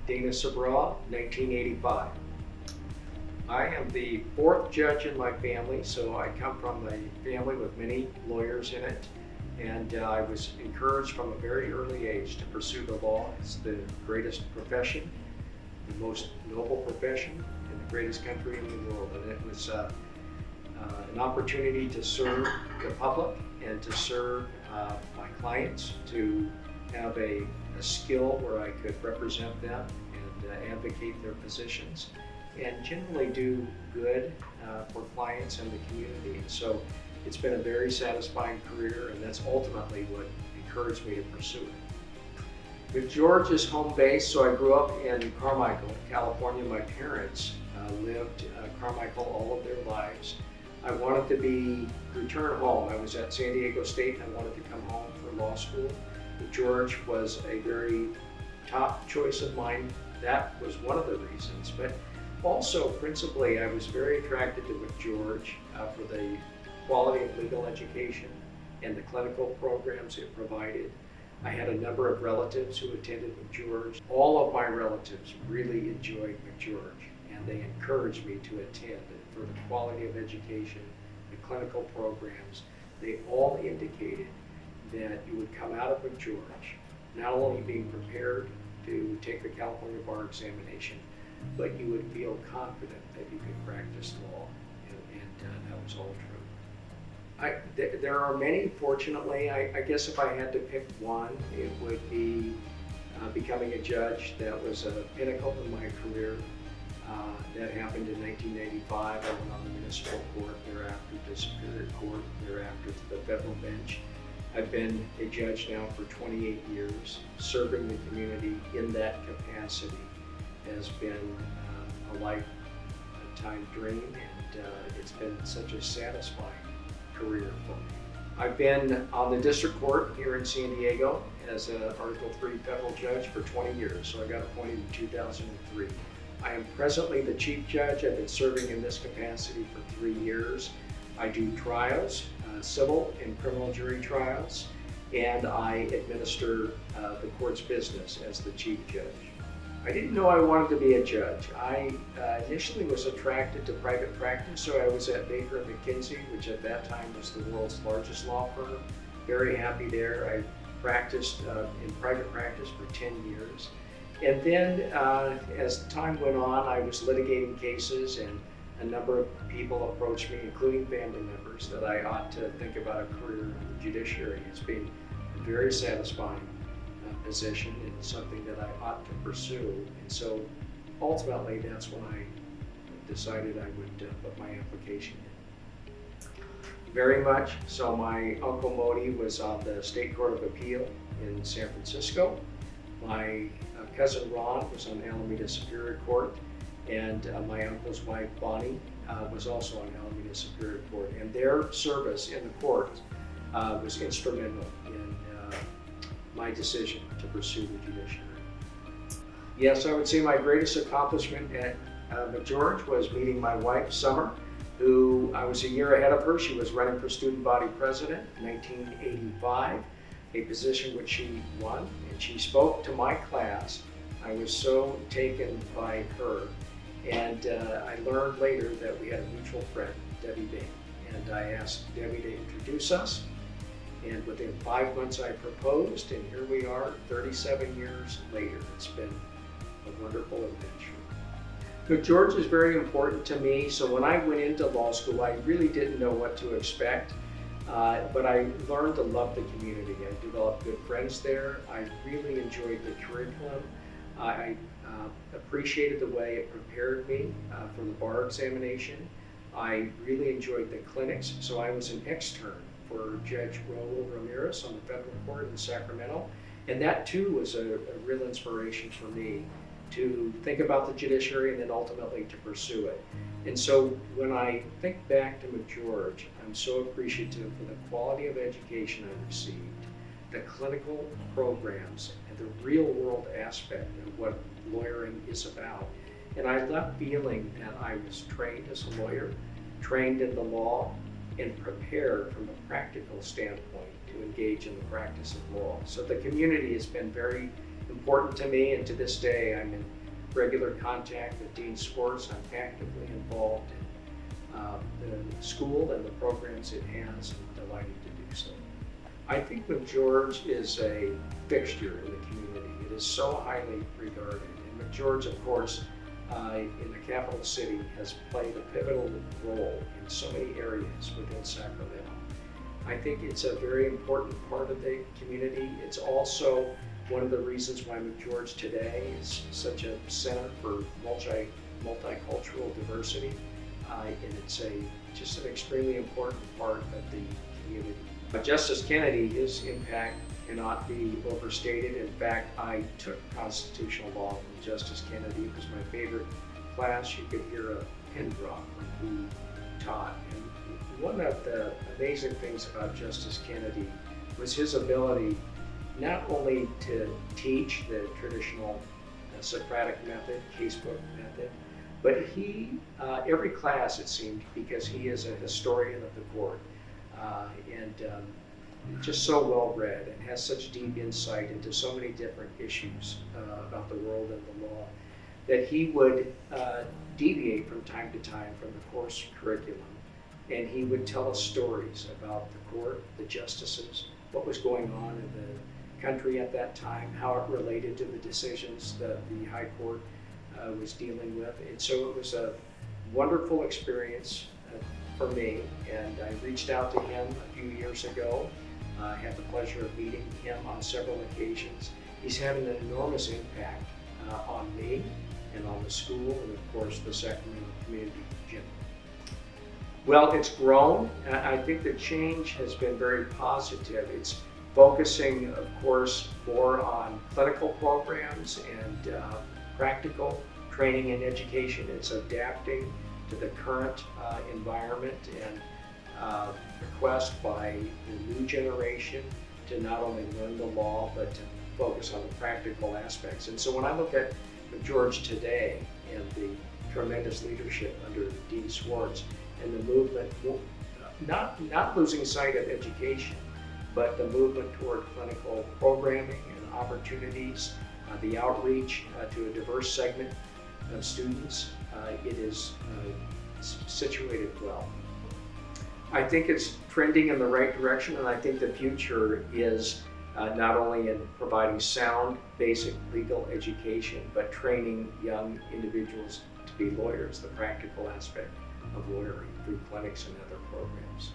Dana Sabraw, 1985. I am the fourth judge in my family, so I come from a family with many lawyers in it, and I was encouraged from a very early age to pursue the law. It's the greatest profession, the most noble profession, in the greatest country in the world, and it was an opportunity to serve the public and to serve my clients, to have a skill where I could represent them and advocate their positions and generally do good for clients and the community. And so it's been a very satisfying career, and that's ultimately what encouraged me to pursue it. McGeorge is home base, so I grew up in Carmichael, California. My parents lived Carmichael all of their lives. I wanted to return home. I was at San Diego State and I wanted to come home for law school. McGeorge was a very top choice of mine. That was one of the reasons, but also principally I was very attracted to McGeorge for the quality of legal education and the clinical programs it provided. I had a number of relatives who attended McGeorge. All of my relatives really enjoyed McGeorge, and they encouraged me to attend for the quality of education, the clinical programs. They all indicated that you would come out of McGeorge not only being prepared to take the California bar examination, but you would feel confident that you could practice law, and that was all true. There are many, fortunately. I guess if I had to pick one, it would be becoming a judge. That was a pinnacle in my career. That happened in 1985. I went on the municipal court, thereafter to Superior Court, thereafter to the federal bench. I've been a judge now for 28 years. Serving the community in that capacity has been a lifetime dream, and it's been such a satisfying career for me. I've been on the district court here in San Diego as an Article III federal judge for 20 years, so I got appointed in 2003. I am presently the chief judge. I've been serving in this capacity for 3 years. I do trials, civil and criminal jury trials, and I administer the court's business as the chief judge. I didn't know I wanted to be a judge. I initially was attracted to private practice, so I was at Baker & McKinsey, which at that time was the world's largest law firm. Very happy there. I practiced in private practice for 10 years. And then as time went on, I was litigating cases, and a number of people approached me, including family members, that I ought to think about a career in the judiciary as being a very satisfying position and something that I ought to pursue. And so ultimately that's when I decided I would put my application in. Very much so. My Uncle Modi was on the State Court of Appeal in San Francisco. My cousin Ron was on Alameda Superior Court, and my uncle's wife Bonnie was also on Alameda Superior Court, and their service in the court was instrumental in my decision to pursue the judiciary. Yes, I would say my greatest accomplishment at McGeorge was meeting my wife, Summer, who I was a year ahead of her. She was running for student body president in 1985, a position which she won, and she spoke to my class. I was so taken by her, and I learned later that we had a mutual friend, Debbie Bain, and I asked Debbie to introduce us. And within 5 months I proposed, and here we are 37 years later. It's been a wonderful adventure. McGeorge is very important to me, so when I went into law school, I really didn't know what to expect, but I learned to love the community. I developed good friends there. I really enjoyed the curriculum. I appreciated the way it prepared me for the bar examination. I really enjoyed the clinics, so I was an extern for Judge Raul Ramirez on the federal court in Sacramento. And that too was a real inspiration for me to think about the judiciary and then ultimately to pursue it. And so when I think back to McGeorge, I'm so appreciative for the quality of education I received, the clinical programs, and the real world aspect of what lawyering is about. And I left feeling that I was trained as a lawyer, trained in the law, and prepared from a practical standpoint to engage in the practice of law. So the community has been very important to me, and to this day I'm in regular contact with Dean Swartz. I'm actively involved in the school and the programs it has, and delighted to do so. I think McGeorge is a fixture in the community. It is so highly regarded. And McGeorge, of course, in the capital city, has played a pivotal role in so many areas within Sacramento. I think it's a very important part of the community. It's also one of the reasons why McGeorge today is such a center for multicultural diversity. And it's just an extremely important part of the community. Justice Kennedy, his impact cannot be overstated. In fact, I took constitutional law from Justice Kennedy. It was my favorite class. You could hear a pin drop when he taught. And one of the amazing things about Justice Kennedy was his ability not only to teach the traditional Socratic method, casebook method, but he, every class it seemed, because he is a historian of the court, and just so well read and has such deep insight into so many different issues about the world and the law, that he would deviate from time to time from the course curriculum, and he would tell us stories about the court, the justices, what was going on in the country at that time, how it related to the decisions that the High Court was dealing with. And so it was a wonderful experience for me, and I reached out to him a few years ago. I had the pleasure of meeting him on several occasions. He's had an enormous impact on me and on the school, and of course the Sacramento community in general. Well, it's grown. I think the change has been very positive. It's focusing, of course, more on clinical programs and practical training and education. It's adapting to the current environment and request by the new generation to not only learn the law, but to focus on the practical aspects. And so when I look at McGeorge today and the tremendous leadership under Dean Swartz and the movement, not losing sight of education, but the movement toward clinical programming and opportunities, the outreach to a diverse segment of students, it is situated well. I think it's trending in the right direction, and I think the future is not only in providing sound, basic legal education, but training young individuals to be lawyers, the practical aspect of lawyering through clinics and other programs.